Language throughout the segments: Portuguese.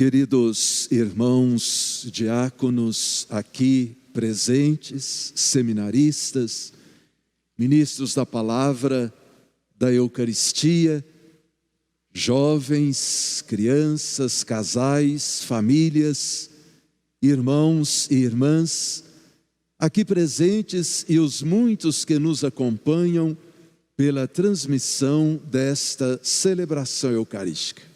Queridos irmãos diáconos aqui presentes, seminaristas, ministros da palavra, da Eucaristia, jovens, crianças, casais, famílias, irmãos e irmãs, aqui presentes e os muitos que nos acompanham pela transmissão desta celebração eucarística.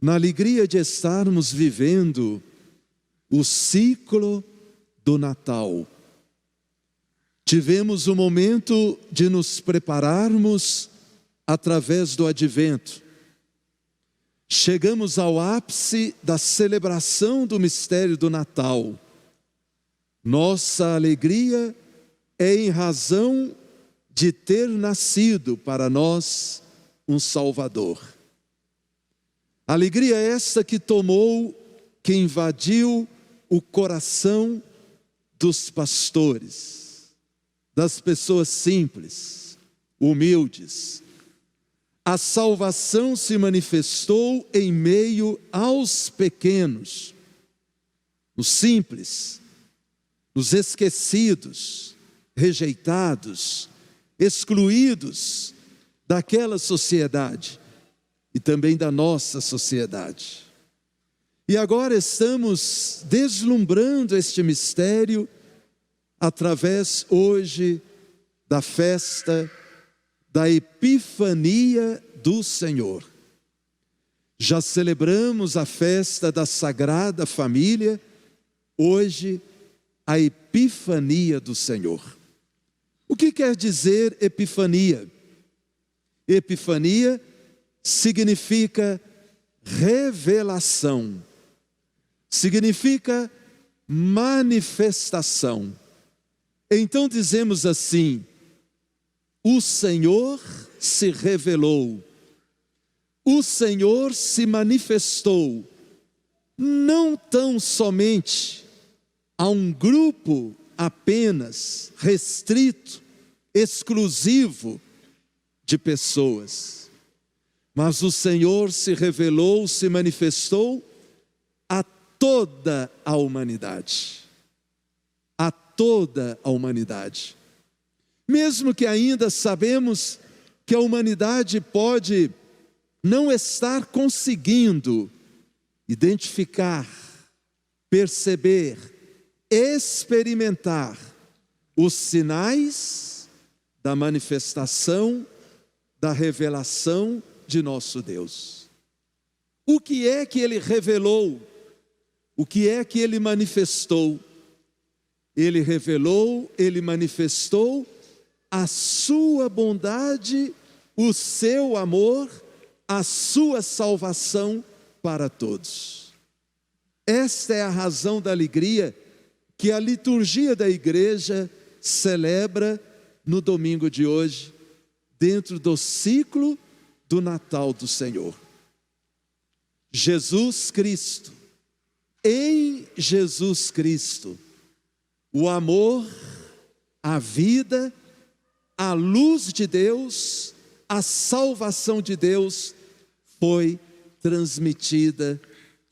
Na alegria de estarmos vivendo o ciclo do Natal, tivemos o momento de nos prepararmos através do Advento. Chegamos ao ápice da celebração do mistério do Natal. Nossa alegria é em razão de ter nascido para nós um Salvador. Alegria esta que invadiu o coração dos pastores, das pessoas simples, humildes. A salvação se manifestou em meio aos pequenos, nos simples, nos esquecidos, rejeitados, excluídos daquela sociedade e também da nossa sociedade. E agora estamos deslumbrando este mistério através hoje da festa da Epifania do Senhor. Já celebramos a festa da Sagrada Família, hoje a Epifania do Senhor. O que quer dizer Epifania? Epifania significa revelação, significa manifestação. Então dizemos assim: o Senhor se revelou, o Senhor se manifestou, não tão somente a um grupo apenas restrito, exclusivo de pessoas, mas o Senhor se revelou, se manifestou a toda a humanidade. A toda a humanidade. Mesmo que ainda sabemos que a humanidade pode não estar conseguindo identificar, perceber, experimentar os sinais da manifestação, da revelação de nosso Deus. O que é que Ele revelou? O que é que Ele manifestou? Ele revelou, Ele manifestou a sua bondade, o seu amor, a sua salvação para todos. Esta é a razão da alegria que a liturgia da igreja celebra no domingo de hoje, dentro do ciclo do Natal do Senhor. Jesus Cristo, em Jesus Cristo, o amor, a vida, a luz de Deus, a salvação de Deus foi transmitida,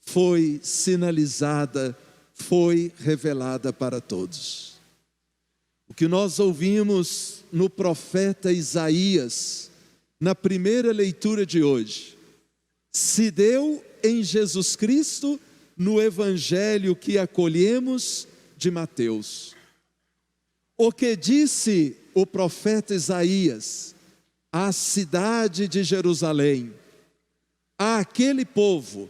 foi sinalizada, foi revelada para todos. O que nós ouvimos no profeta Isaías, na primeira leitura de hoje, se deu em Jesus Cristo no evangelho que acolhemos de Mateus. O que disse o profeta Isaías à cidade de Jerusalém, àquele povo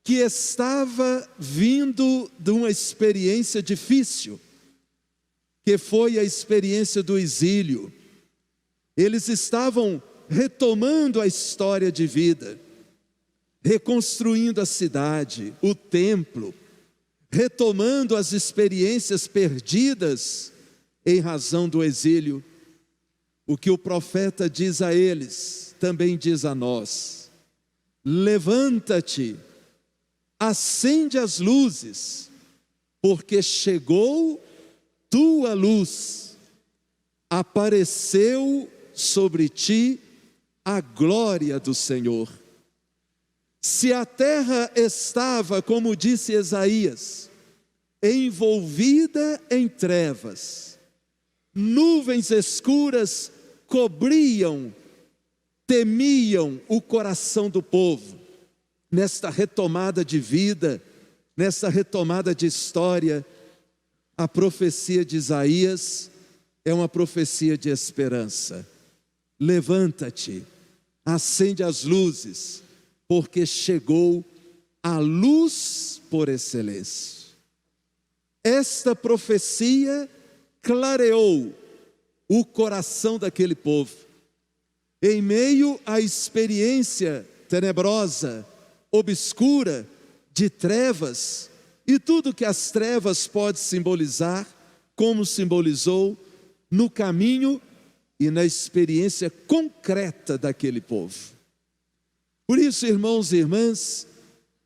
que estava vindo de uma experiência difícil, que foi a experiência do exílio. Eles estavam retomando a história de vida, reconstruindo a cidade, o templo, retomando as experiências perdidas em razão do exílio. O que o profeta diz a eles, também diz a nós: levanta-te, acende as luzes, porque chegou tua luz, apareceu sobre ti a glória do Senhor. Se a terra estava, como disse Isaías, envolvida em trevas, nuvens escuras cobriam, temiam o coração do povo, nesta retomada de vida, nesta retomada de história, a profecia de Isaías é uma profecia de esperança. Levanta-te, acende as luzes, porque chegou a luz por excelência. Esta profecia clareou o coração daquele povo. Em meio à experiência tenebrosa, obscura, de trevas, e tudo que as trevas pode simbolizar, como simbolizou no caminho e na experiência concreta daquele povo. Por isso, irmãos e irmãs,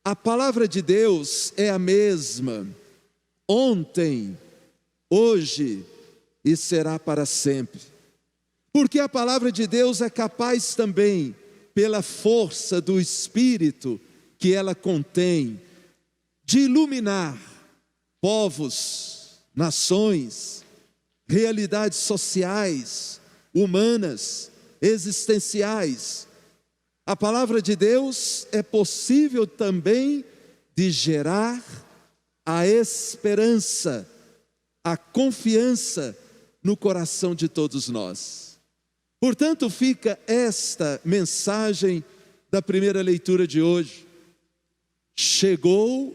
a palavra de Deus é a mesma, ontem, hoje e será para sempre. Porque a palavra de Deus é capaz também, pela força do Espírito que ela contém, de iluminar povos, nações, realidades sociais, humanas, existenciais. A palavra de Deus é possível também de gerar a esperança, a confiança no coração de todos nós. Portanto, fica esta mensagem da primeira leitura de hoje. Chegou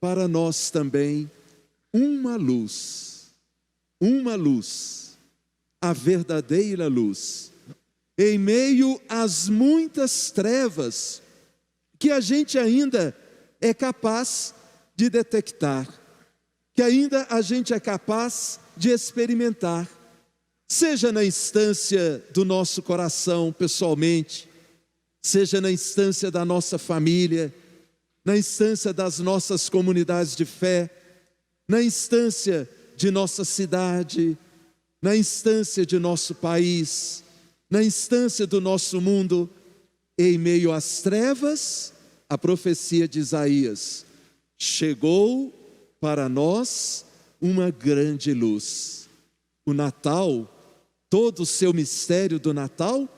para nós também uma luz, a verdadeira luz, em meio às muitas trevas que a gente ainda é capaz de detectar, que ainda a gente é capaz de experimentar, seja na instância do nosso coração pessoalmente, seja na instância da nossa família, na instância das nossas comunidades de fé, na instância de nossa cidade, na instância de nosso país, na instância do nosso mundo. Em meio às trevas, a profecia de Isaías: chegou para nós uma grande luz. O Natal, todo o seu mistério do Natal,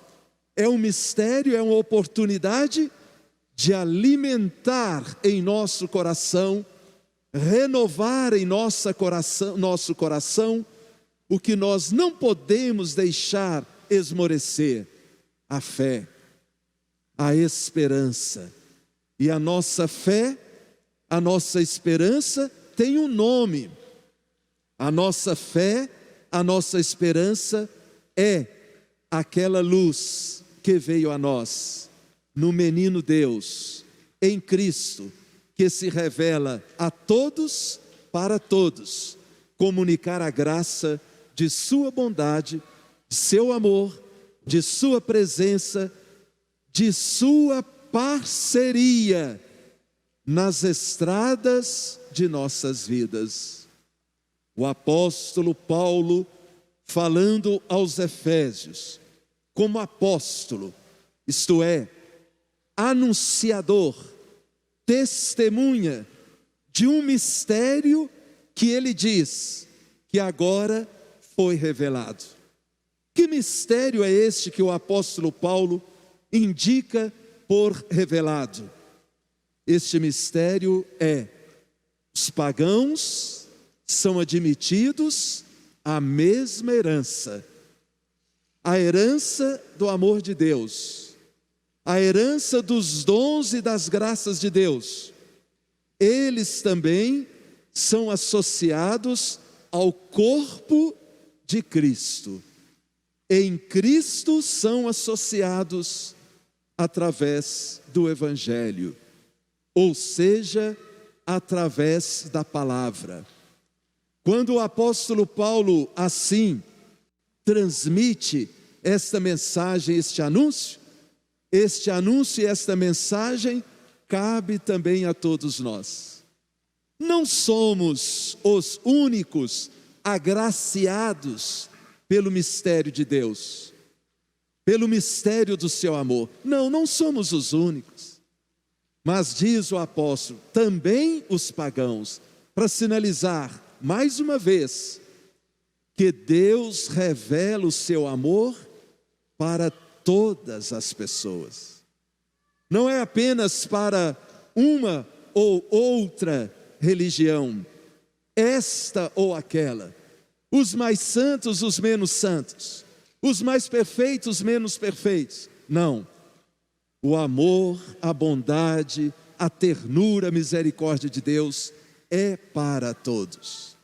é um mistério, é uma oportunidade de alimentar em nosso coração, renovar em nosso coração, o que nós não podemos deixar esmorecer: a fé, a esperança. E a nossa fé, a nossa esperança tem um nome. A nossa fé, a nossa esperança é aquela luz que veio a nós no menino Deus, em Cristo, que se revela a todos, para todos, comunicar a graça de sua bondade, de seu amor, de sua presença, de sua parceria nas estradas de nossas vidas. O apóstolo Paulo, falando aos Efésios, como apóstolo, isto é, anunciador, testemunha de um mistério que ele diz que agora foi revelado. Que mistério é este que o apóstolo Paulo indica por revelado? Este mistério é: os pagãos são admitidos à mesma herança, a herança do amor de Deus, a herança dos dons e das graças de Deus. Eles também são associados ao corpo de Cristo. Em Cristo são associados através do Evangelho, ou seja, através da palavra. Quando o apóstolo Paulo assim transmite esta mensagem, este anúncio e esta mensagem cabe também a todos nós. Não somos os únicos agraciados pelo mistério de Deus, pelo mistério do seu amor. Não somos os únicos. Mas diz o apóstolo, também os pagãos, para sinalizar mais uma vez que Deus revela o seu amor para todas as pessoas. Não é apenas para uma ou outra religião, esta ou aquela, os mais santos, os menos santos, os mais perfeitos, menos perfeitos. Não. O amor, a bondade, a ternura, a misericórdia de Deus é para todos.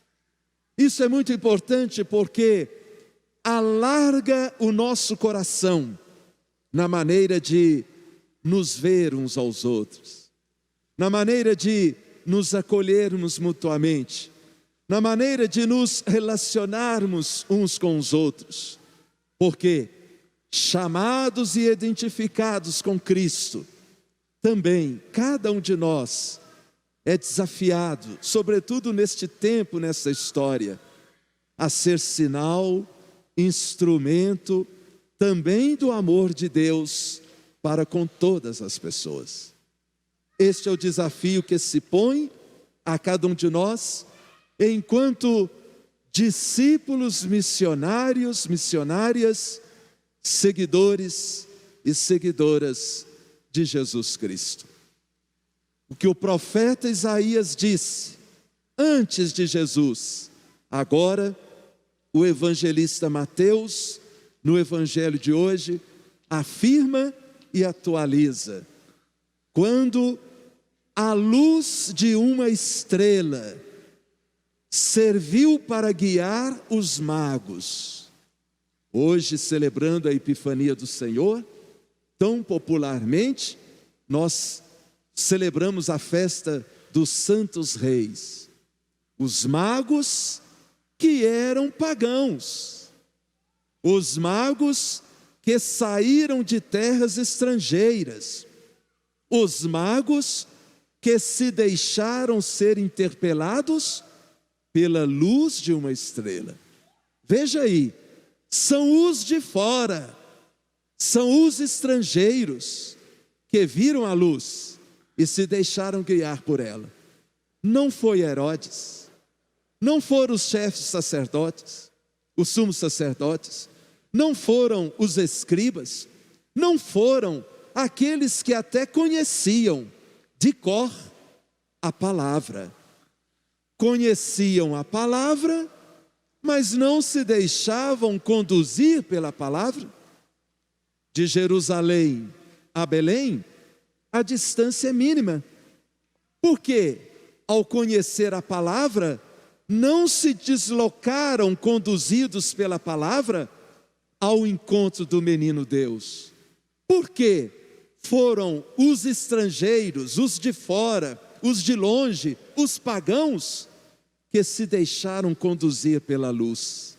Isso é muito importante porque alarga o nosso coração na maneira de nos ver uns aos outros, na maneira de nos acolhermos mutuamente, na maneira de nos relacionarmos uns com os outros, porque chamados e identificados com Cristo, também cada um de nós é desafiado, sobretudo neste tempo, nessa história, a ser sinal, instrumento também do amor de Deus para com todas as pessoas. Este é o desafio que se põe a cada um de nós, enquanto discípulos missionários, missionárias, seguidores e seguidoras de Jesus Cristo. O que o profeta Isaías disse antes de Jesus, agora o evangelista Mateus, no evangelho de hoje, afirma e atualiza. Quando a luz de uma estrela serviu para guiar os magos, hoje, celebrando a Epifania do Senhor, tão popularmente, nós celebramos a festa dos Santos Reis. Os magos que eram pagãos, os magos que saíram de terras estrangeiras, os magos que se deixaram ser interpelados pela luz de uma estrela. Veja aí, são os de fora, são os estrangeiros que viram a luz e se deixaram guiar por ela. Não foi Herodes, não foram os chefes sacerdotes, os sumos sacerdotes, não foram os escribas, não foram aqueles que até conheciam de cor a palavra. Conheciam a palavra, mas não se deixavam conduzir pela palavra. De Jerusalém a Belém, a distância é mínima. Porque, ao conhecer a palavra, não se deslocaram conduzidos pela palavra ao encontro do menino Deus. Porque foram os estrangeiros, os de fora, os de longe, os pagãos, que se deixaram conduzir pela luz.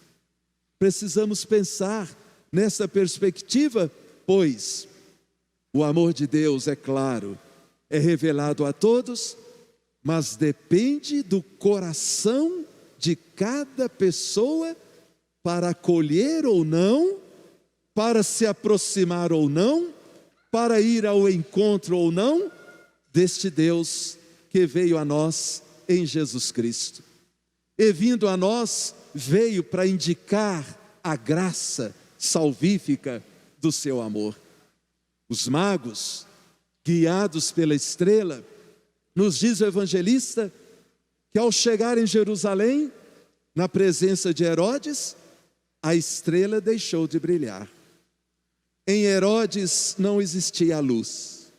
Precisamos pensar nessa perspectiva, pois o amor de Deus, é claro, é revelado a todos, mas depende do coração de cada pessoa para acolher ou não, para se aproximar ou não, para ir ao encontro ou não deste Deus que veio a nós em Jesus Cristo. E vindo a nós, veio para indicar a graça salvífica do seu amor. Os magos, guiados pela estrela, nos diz o evangelista que ao chegar em Jerusalém, na presença de Herodes, a estrela deixou de brilhar. Em Herodes não existia a luz.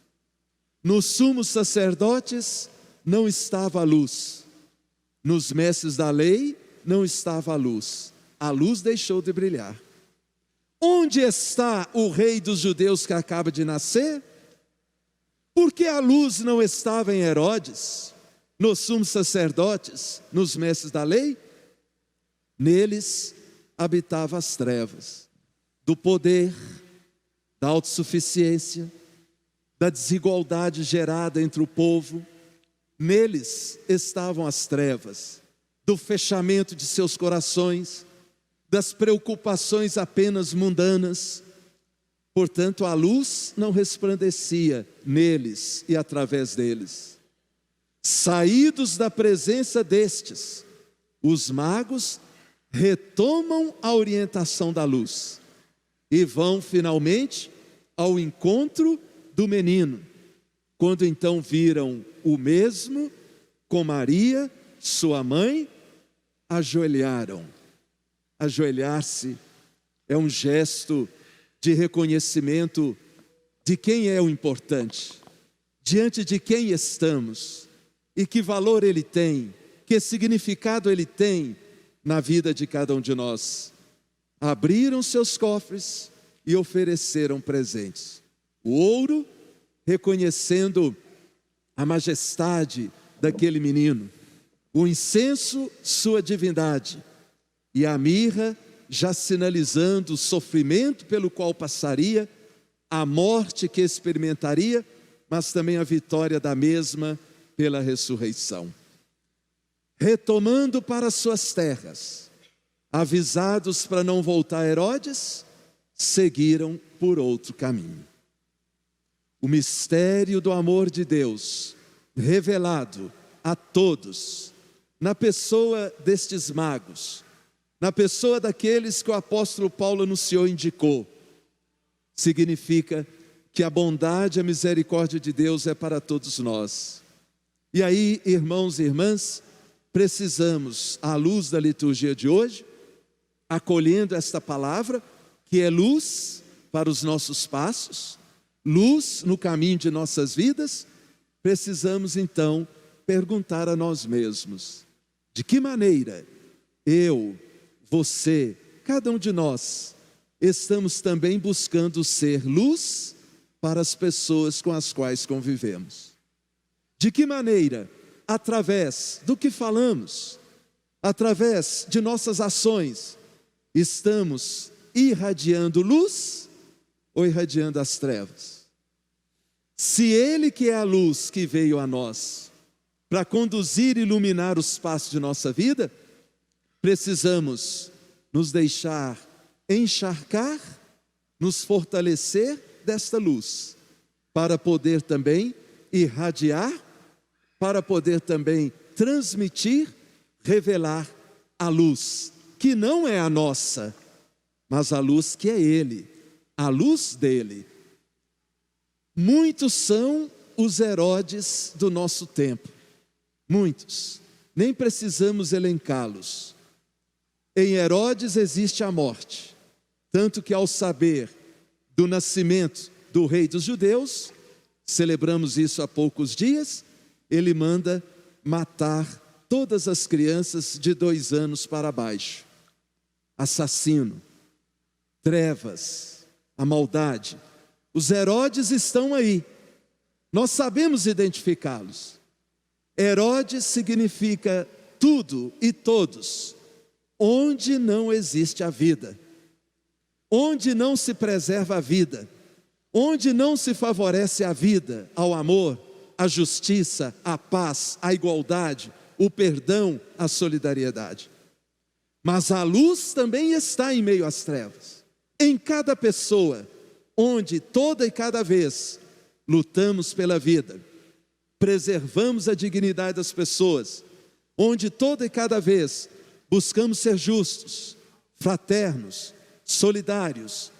Nos sumos sacerdotes não estava a luz. Nos mestres da lei não estava a luz. A luz deixou de brilhar. Onde está o rei dos judeus que acaba de nascer? Por que a luz não estava em Herodes, nos sumos sacerdotes, nos mestres da lei? Neles habitavam as trevas do poder, da autossuficiência, da desigualdade gerada entre o povo. Neles estavam as trevas do fechamento de seus corações, das preocupações apenas mundanas. Portanto, a luz não resplandecia neles e através deles. Saídos da presença destes, os magos retomam a orientação da luz e vão finalmente ao encontro do menino. Quando então viram o mesmo com Maria, sua mãe, ajoelharam. Ajoelhar-se é um gesto de reconhecimento de quem é o importante, diante de quem estamos e que valor ele tem, que significado ele tem na vida de cada um de nós. Abriram seus cofres e ofereceram presentes. O ouro, reconhecendo a majestade daquele menino, o incenso, sua divindade, e a mirra, já sinalizando o sofrimento pelo qual passaria, a morte que experimentaria, mas também a vitória da mesma pela ressurreição. Retomando para suas terras, avisados para não voltar a Herodes, seguiram por outro caminho. O mistério do amor de Deus, revelado a todos, na pessoa destes magos, na pessoa daqueles que o apóstolo Paulo anunciou e indicou, significa que a bondade e a misericórdia de Deus é para todos nós. E aí, irmãos e irmãs, precisamos, à luz da liturgia de hoje, acolhendo esta palavra, que é luz para os nossos passos, luz no caminho de nossas vidas, precisamos então perguntar a nós mesmos: de que maneira eu, você, cada um de nós, estamos também buscando ser luz para as pessoas com as quais convivemos? De que maneira? Através do que falamos, através de nossas ações, estamos irradiando luz ou irradiando as trevas? Se Ele que é a luz que veio a nós, para conduzir e iluminar os passos de nossa vida, precisamos nos deixar encharcar, nos fortalecer desta luz, para poder também irradiar, para poder também transmitir, revelar a luz, que não é a nossa, mas a luz que é Ele, a luz dele. Muitos são os Herodes do nosso tempo, muitos, nem precisamos elencá-los. Em Herodes existe a morte, tanto que ao saber do nascimento do rei dos judeus, celebramos isso há poucos dias, ele manda matar todas as crianças de 2 anos para baixo. Assassino, trevas, a maldade. Os Herodes estão aí, nós sabemos identificá-los. Herodes significa tudo e todos, onde não existe a vida, onde não se preserva a vida, onde não se favorece a vida, ao amor, a justiça, a paz, a igualdade, o perdão, a solidariedade. Mas a luz também está em meio às trevas, em cada pessoa, onde toda e cada vez lutamos pela vida, preservamos a dignidade das pessoas, onde toda e cada vez buscamos ser justos, fraternos, solidários,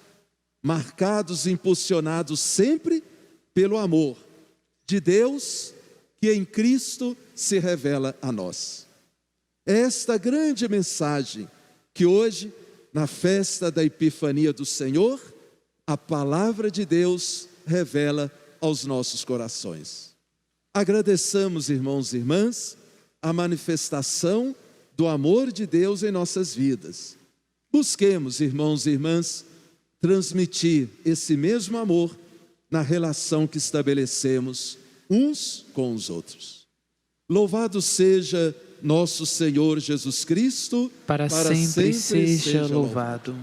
marcados e impulsionados sempre pelo amor de Deus que em Cristo se revela a nós. Esta grande mensagem que hoje, na festa da Epifania do Senhor, a palavra de Deus revela aos nossos corações. Agradeçamos, irmãos e irmãs, a manifestação do amor de Deus em nossas vidas. Busquemos, irmãos e irmãs, transmitir esse mesmo amor na relação que estabelecemos uns com os outros. Louvado seja nosso Senhor Jesus Cristo, para sempre seja louvado.